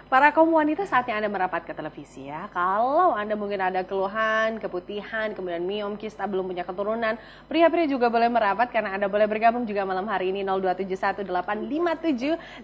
Para kaum wanita saatnya Anda merapat ke televisi ya. Kalau Anda mungkin ada keluhan, keputihan, kemudian miom, kista, belum punya keturunan, pria-pria juga boleh merapat karena Anda boleh bergabung juga malam hari ini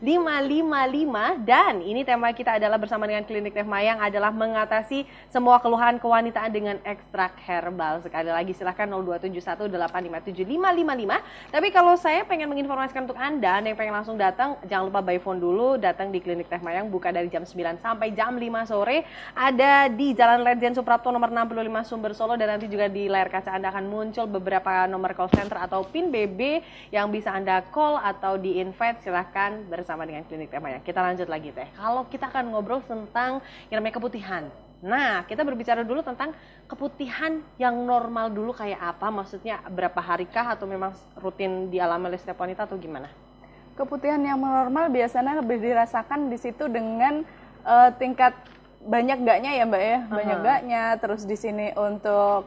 02718575555 dan ini tema kita adalah bersama dengan Klinik Teh Mayang adalah mengatasi semua keluhan kewanitaan dengan ekstrak herbal. Sekali lagi silahkan 02718575555. Tapi kalau saya pengen menginformasikan untuk Anda yang pengen langsung datang, jangan lupa by phone dulu, datang di Klinik Teh Mayang, buka dari jam 9 sampai jam 5 sore, ada di Jalan Ledjen Suprapto nomor 65 Sumber Solo, dan nanti juga di layar kaca Anda akan muncul beberapa nomor call center atau PIN BB yang bisa Anda call atau di invite. Silahkan bersama dengan Klinik Teh Mayang. Kita lanjut lagi Teh. Kalau kita akan ngobrol tentang yang namanya keputihan. Nah, kita berbicara dulu tentang keputihan yang normal dulu kayak apa, maksudnya berapa harikah atau memang rutin dialami oleh setiap wanita atau gimana? Keputihan yang normal biasanya lebih dirasakan di situ dengan tingkat banyak gaknya ya Mbak ya, banyak gaknya, terus di sini untuk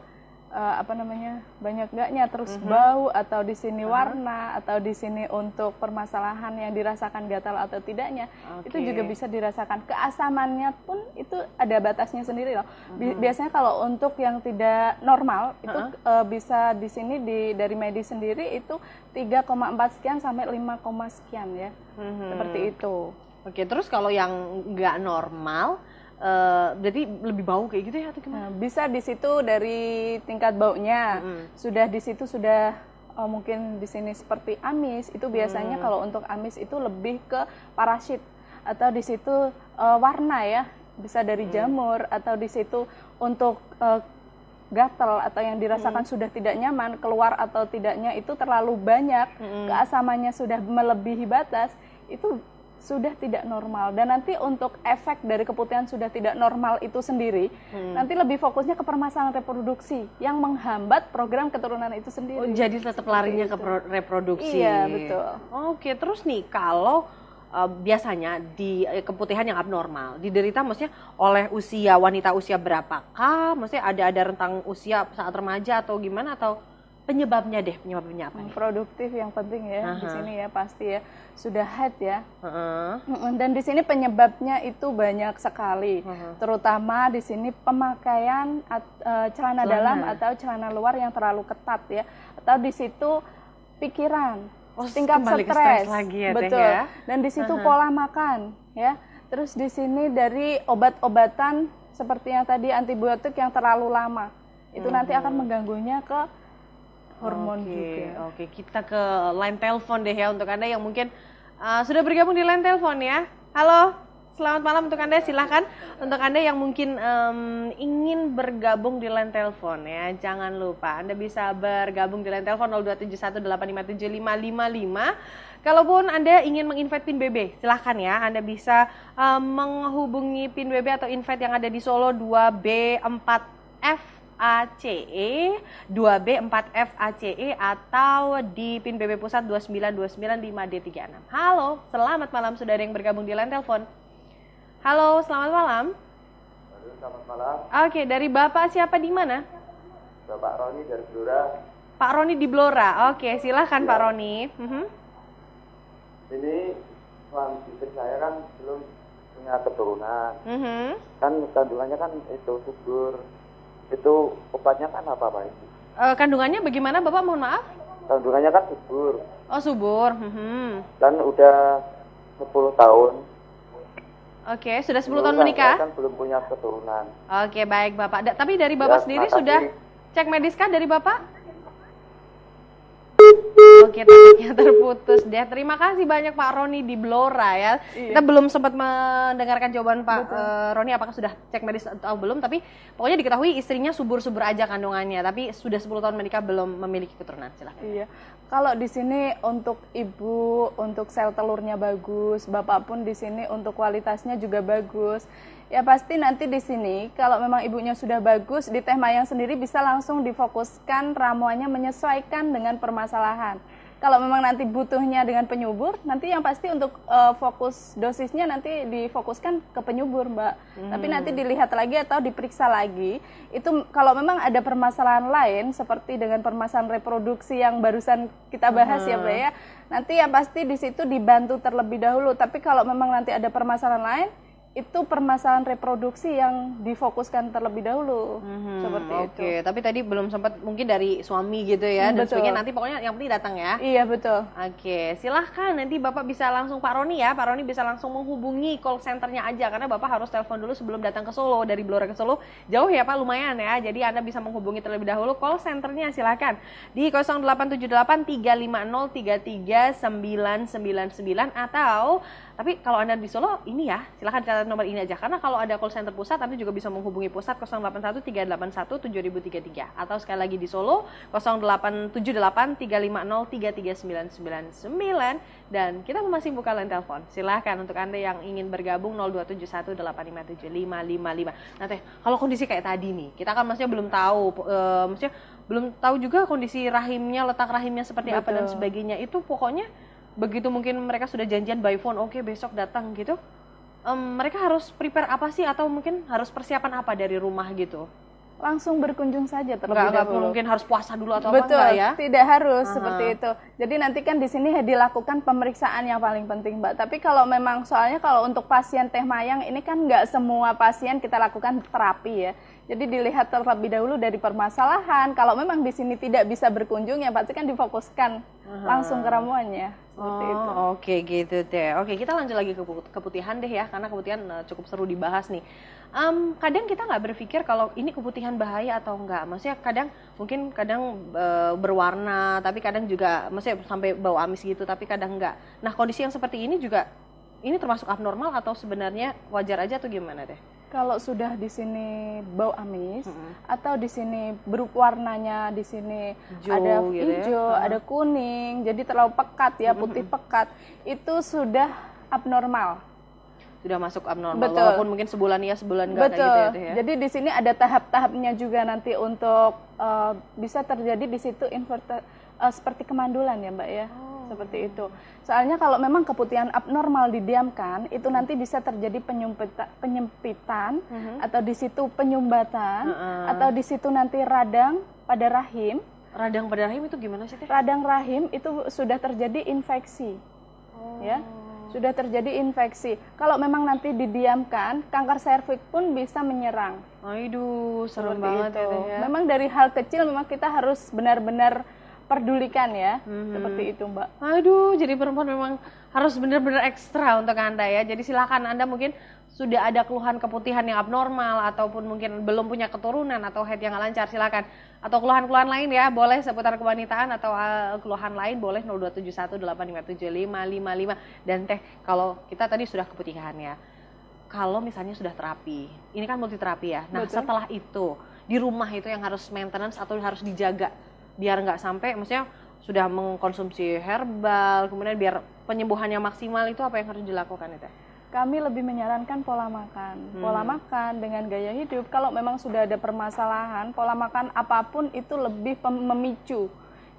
banyak gaknya, terus bau atau di sini warna atau di sini untuk permasalahan yang dirasakan gatal atau tidaknya, itu juga bisa dirasakan. Keasamannya pun itu ada batasnya sendiri loh. Biasanya kalau untuk yang tidak normal itu bisa di sini dari medis sendiri itu 3,4 sekian sampai 5, sekian ya, seperti itu. Oke, terus kalau yang nggak normal berarti lebih bau kayak gitu ya atau gimana? Bisa di situ dari tingkat baunya, sudah di situ sudah mungkin di sini seperti amis, itu biasanya kalau untuk amis itu lebih ke parasit, atau di situ warna ya, bisa dari jamur, atau di situ untuk gatal atau yang dirasakan sudah tidak nyaman, keluar atau tidaknya itu terlalu banyak, keasamannya sudah melebihi batas, itu sudah tidak normal. Dan nanti untuk efek dari keputihan sudah tidak normal itu sendiri, nanti lebih fokusnya ke permasalahan reproduksi yang menghambat program keturunan itu sendiri. Oh, jadi tetap larinya ke reproduksi. Iya, betul. Oke, terus nih kalau biasanya di keputihan yang abnormal diderita maksudnya oleh wanita usia berapakah? Maksudnya ada rentang usia saat remaja atau gimana, atau penyebabnya apa nih? Produktif yang penting ya di sini ya, pasti ya sudah haid ya. Dan di sini penyebabnya itu banyak sekali, terutama di sini pemakaian celana dalam atau celana luar yang terlalu ketat ya, atau di situ pikiran, tingkat stres lagi ya, betul ya? Dan di situ pola makan ya, terus di sini dari obat-obatan seperti yang tadi antibiotik yang terlalu lama itu nanti akan mengganggunya ke hormon juga. Oke, kita ke line telepon deh ya untuk Anda yang mungkin sudah bergabung di line telepon ya. Halo, selamat malam untuk Anda, silahkan. Untuk Anda yang mungkin ingin bergabung di line telepon ya, jangan lupa Anda bisa bergabung di line telepon 02718575555. Kalaupun Anda ingin menginvite PIN BB, silahkan ya. Anda bisa menghubungi PIN BB atau invite yang ada di Solo 2B4F ACE 2B4F ACE atau di PIN BB Pusat 29295D36. Halo, selamat malam, sudah ada yang bergabung di line telepon. Halo, selamat malam. Halo, selamat malam. Oke, dari Bapak siapa di mana? Bapak Roni dari Blora. Pak Roni di Blora. Oke, silahkan Pak Roni. Ini suami istri saya kan belum punya keturunan. Kan kandungannya kan itu subur. Itu obatnya kan apa Pak? Kandungannya bagaimana Bapak, mohon maaf? Kandungannya kan subur. Oh, subur. Dan udah 10 tahun. Oke, sudah 10 tahun menikah? Kan belum punya keturunan. Oke, baik Bapak. Tapi dari Bapak sendiri sudah cek medis kah dari Bapak? Oke, tampaknya terputus deh. Terima kasih banyak Pak Roni di Blora ya. Kita belum sempat mendengarkan jawaban Pak Roni apakah sudah cek medis atau belum, tapi pokoknya diketahui istrinya subur-subur aja kandungannya, tapi sudah 10 tahun menikah belum memiliki keturunan. Silahkan. Iya. Kalau di sini untuk ibu, untuk sel telurnya bagus, bapak pun di sini untuk kualitasnya juga bagus. Ya pasti nanti di sini kalau memang ibunya sudah bagus, di Teh Mayang sendiri bisa langsung difokuskan ramuannya menyesuaikan dengan permasalahan. Kalau memang nanti butuhnya dengan penyubur, nanti yang pasti untuk fokus dosisnya nanti difokuskan ke penyubur, Mbak. Tapi nanti dilihat lagi atau diperiksa lagi. Itu kalau memang ada permasalahan lain seperti dengan permasalahan reproduksi yang barusan kita bahas ya, Mbak ya. Nanti yang pasti di situ dibantu terlebih dahulu. Tapi kalau memang nanti ada permasalahan lain, itu permasalahan reproduksi yang difokuskan terlebih dahulu. Seperti itu. Oke, tapi tadi belum sempat mungkin dari suami gitu ya, dan Betul. sebagainya, nanti pokoknya yang penting datang ya. Iya, betul. Oke, silahkan nanti Bapak bisa langsung Pak Roni ya, Pak Roni bisa langsung menghubungi call centernya aja, karena Bapak harus telepon dulu sebelum datang ke Solo, dari Blora ke Solo, jauh ya Pak, lumayan ya, jadi Anda bisa menghubungi terlebih dahulu call centernya, silahkan di 0878 350 33999 atau, tapi kalau Anda di Solo ini ya, silahkan catat nomor ini aja, karena kalau ada call center pusat, Anda juga bisa menghubungi pusat 081 381 7033, atau sekali lagi di Solo 0878 350 33999, dan kita masih buka line telepon. Silahkan untuk Anda yang ingin bergabung 0271 857 555. Nah Teh, kalau kondisi kayak tadi nih, kita kan maksudnya belum tahu, maksudnya belum tahu juga kondisi rahimnya, letak rahimnya seperti apa dan sebagainya. Itu pokoknya begitu mungkin mereka sudah janjian by phone, oke besok datang gitu, mereka harus prepare apa sih, atau mungkin harus persiapan apa dari rumah gitu? Langsung berkunjung saja terlebih dahulu. Mungkin harus puasa dulu atau Betul, apa enggak ya? tidak harus seperti itu. Jadi nanti kan di sini dilakukan pemeriksaan yang paling penting, Mbak. Tapi kalau memang soalnya kalau untuk pasien Teh Mayang ini kan nggak semua pasien kita lakukan terapi ya. Jadi dilihat terlebih dahulu dari permasalahan. Kalau memang di sini tidak bisa berkunjung, ya pasti kan difokuskan langsung ke ramuannya. Seperti itu. Oke gitu deh. Oke, kita lanjut lagi ke keputihan deh ya, karena keputihan cukup seru dibahas nih. Kadang kita nggak berpikir kalau ini keputihan bahaya atau enggak. Maksudnya kadang berwarna, tapi kadang juga maksudnya sampai bau amis gitu, tapi kadang enggak. Nah kondisi yang seperti ini juga, ini termasuk abnormal atau sebenarnya wajar aja atau gimana deh? Kalau sudah di sini bau amis atau di sini warnanya di sini ada hijau, ada kuning, jadi terlalu pekat ya, putih pekat, itu sudah abnormal. Sudah masuk abnormal. Betul. Walaupun mungkin sebulan iya sebulan enggak kayak gitu ya, Teh ya. Jadi di sini ada tahap-tahapnya juga nanti untuk bisa terjadi di situ seperti kemandulan ya, Mbak ya. Seperti itu. Soalnya kalau memang keputihan abnormal didiamkan, itu nanti bisa terjadi penyempitan atau di situ penyumbatan atau di situ nanti radang pada rahim. Radang pada rahim itu gimana sih, Teh? Radang rahim itu sudah terjadi infeksi. Ya. Sudah terjadi infeksi. Kalau memang nanti didiamkan, kanker serviks pun bisa menyerang. Aduh, serem Seperti banget itu. ya, Teh ya. Memang dari hal kecil memang kita harus benar-benar perdulikan ya, seperti itu Mbak. Aduh, jadi perempuan memang harus benar-benar ekstra untuk Anda ya. Jadi silakan Anda mungkin sudah ada keluhan keputihan yang abnormal, ataupun mungkin belum punya keturunan atau head yang lancar, silakan. Atau keluhan-keluhan lain ya, boleh seputar kewanitaan atau keluhan lain boleh 0271 857 555. Dan Teh, kalau kita tadi sudah keputihan ya, kalau misalnya sudah terapi, ini kan multiterapi ya. Nah, Betul. setelah itu di rumah itu yang harus maintenance atau harus dijaga biar nggak sampai, maksudnya sudah mengkonsumsi herbal, kemudian biar penyembuhannya maksimal, itu apa yang harus dilakukan itu? Kami lebih menyarankan pola makan. Pola makan dengan gaya hidup. Kalau memang sudah ada permasalahan, pola makan apapun itu lebih memicu.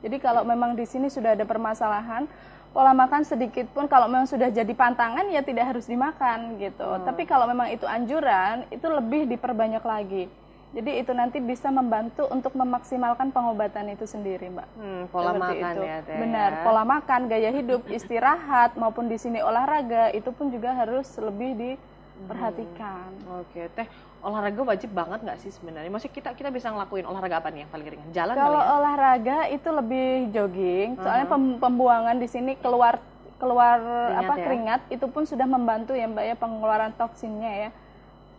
Jadi kalau memang di sini sudah ada permasalahan, pola makan sedikit pun kalau memang sudah jadi pantangan ya tidak harus dimakan gitu. Tapi kalau memang itu anjuran, itu lebih diperbanyak lagi. Jadi itu nanti bisa membantu untuk memaksimalkan pengobatan itu sendiri, Mbak. Pola Seperti makan itu. ya, Teh. Benar, pola makan, gaya hidup, istirahat, maupun di sini olahraga, itu pun juga harus lebih diperhatikan. Oke, Teh, olahraga wajib banget nggak sih sebenarnya? Maksudnya kita bisa ngelakuin olahraga apa nih yang paling ringan? Jalan Kalau kali ya? olahraga itu lebih jogging, soalnya pembuangan di sini keluar Keringat ya? keringat, itu pun sudah membantu ya Mbak ya, pengeluaran toksinnya ya.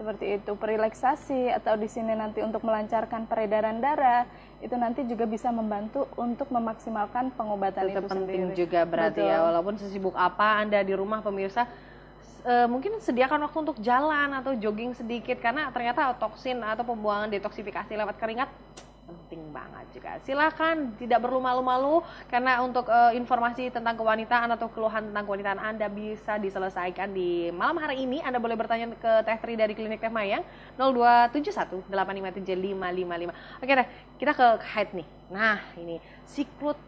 Seperti itu, relaksasi atau di sini nanti untuk melancarkan peredaran darah, itu nanti juga bisa membantu untuk memaksimalkan pengobatan Itu itu penting sendiri. juga berarti ya, Betul. walaupun sesibuk apa Anda di rumah pemirsa, mungkin sediakan waktu untuk jalan atau jogging sedikit, karena ternyata toksin atau pembuangan detoksifikasi lewat keringat penting banget juga. Silakan, tidak perlu malu-malu, karena untuk informasi tentang kewanitaan atau keluhan tentang kewanitaan Anda bisa diselesaikan di malam hari ini. Anda boleh bertanya ke Teh Tri dari Klinik Teh Mayang 0271 857 555. Oke deh, kita ke haid nih. Nah, ini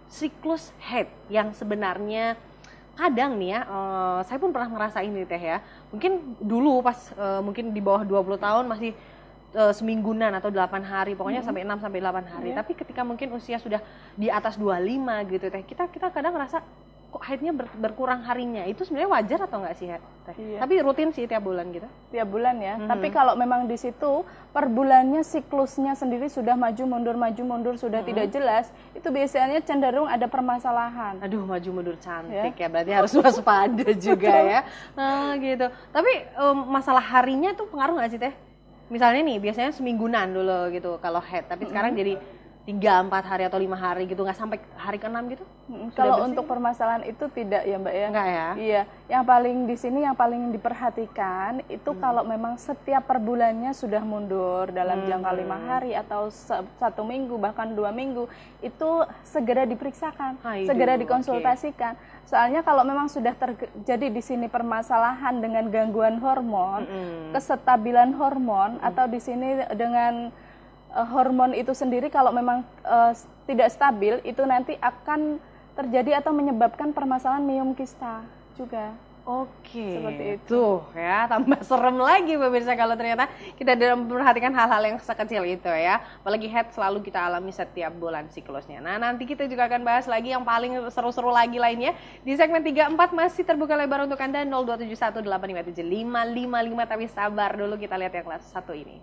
siklus haid yang sebenarnya kadang nih ya, saya pun pernah ngerasain nih Teh ya. Mungkin dulu pas mungkin di bawah 20 tahun masih semingguan atau 8 hari, pokoknya sampai 6 sampai 8 hari. Tapi ketika mungkin usia sudah di atas 25 gitu Teh, kita kadang ngerasa kok haidnya berkurang harinya, itu sebenarnya wajar atau nggak sih, Teh? Iya. Tapi rutin sih tiap bulan gitu? Tiap bulan ya. Tapi kalau memang di situ per bulannya siklusnya sendiri sudah maju mundur sudah tidak jelas, itu biasanya cenderung ada permasalahan. Aduh, maju mundur cantik ya, berarti harus waspada juga ya. Nah, gitu. Tapi masalah harinya tuh pengaruh nggak sih, Teh? Misalnya nih, biasanya semingguan dulu gitu kalau haid, tapi sekarang jadi 3-4 hari atau 5 hari gitu, nggak sampai hari ke-6 gitu? Kalau untuk permasalahan itu tidak ya Mbak ya. Enggak ya? Iya, yang paling di sini yang paling diperhatikan itu kalau memang setiap per bulannya sudah mundur dalam jangka 5 hari atau 1 minggu bahkan 2 minggu, itu segera diperiksakan, segera dikonsultasikan. Soalnya kalau memang sudah terjadi di sini permasalahan dengan gangguan hormon, kestabilan hormon atau di sini dengan hormon itu sendiri kalau memang tidak stabil, itu nanti akan terjadi atau menyebabkan permasalahan miom kista juga. Oke, Seperti itu. Tuh ya, tambah serem lagi pemirsa kalau ternyata kita dalam memperhatikan hal-hal yang sekecil itu ya. Apalagi haid selalu kita alami setiap bulan siklusnya. Nah, nanti kita juga akan bahas lagi yang paling seru-seru lagi lainnya. Di segmen 3-4 masih terbuka lebar untuk Anda 02718575555, tapi sabar dulu, kita lihat yang kelas 1 ini.